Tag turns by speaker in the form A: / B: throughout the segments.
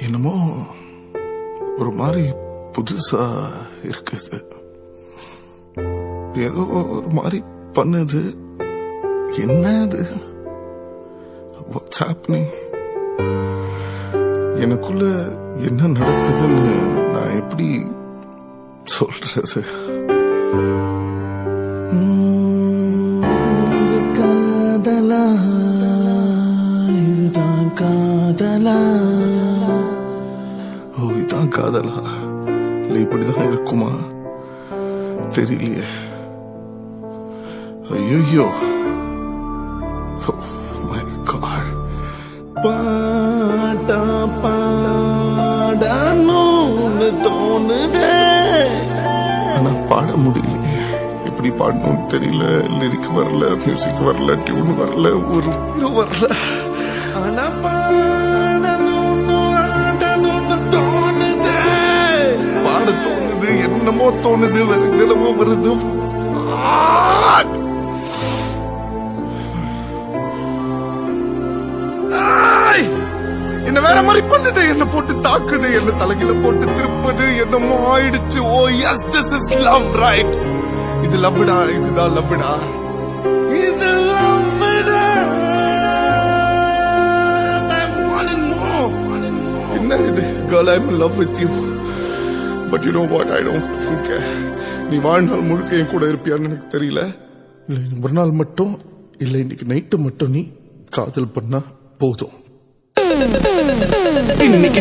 A: என்னமோ ஒரு மாதிரி புதுசா இருக்குது, ஏதோ ஒரு மாதிரி பண்ணுது. என்ன அது? What's happening? எனக்குள்ள என்ன நடக்குதுன்னு நான் எப்படி சொல்றது? காதலா, இதுதான் காதலா? ஓ, இதுதான் காதலா? இல்ல இப்படிதான் இருக்குமா தெரியலையே. ஐயோ, மை காட். பாடா பாடணும்னு தோணுதே, ஆனா பாட முடியலையே. எப்படி பாடணும்னு தெரியல. லிரிக் வரல, மியூசிக் வரல, டியூன் வரல, ஒரு வரல. ஆனா பாடணும்னு தோணுதே, பாட தோணுது, என்னமோ தோணுது, வேற என்னமோ வருது. என்ன வேற மாதிரி பண்ணுது, என்ன போட்டு தாக்குது, என்ன தலைகில போட்டு திருப்புது, என்னமோ ஆயிடுச்சு. Oh yes, this is love, right? இது லவ்டா, இதுதான் லவ்டா, இது லவ்டா. என்ன இது? Girl, I'm in love with you, but you know what, I don't think நீ வாழ்நாள் முழுக்க என் கூட இருப்பியான்னு எனக்கு தெரியல. இல்லை, ஒரு நாள் மட்டும் இல்லை, இன்னைக்கு நைட்டு மட்டும் நீ காதல் பண்ணா போதும். இன்னைக்கு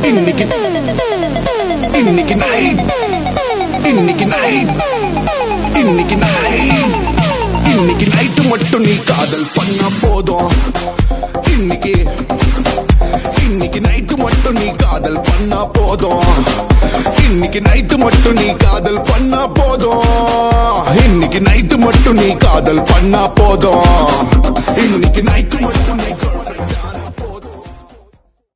A: இன்னைக்கு இன்னைக்கு நைட், இன்னைக்கு நைட், இன்னைக்கு நைட், இன்னைக்கு நைட்டு மட்டும் நீ காதல் பண்ணா போதும். இன்னைக்கு இன்னைக்கு நைட்டு மட்டும் நீ காதல் பண்ணா போதும். இன்னைக்கு நைட்டு மட்டும் நீ காதல் பண்ணா போதும். இன்னைக்கு நைட்டு மட்டும் நீ காதல் பண்ணா போதும். இன்னைக்கு நைட்டு மட்டும் நீ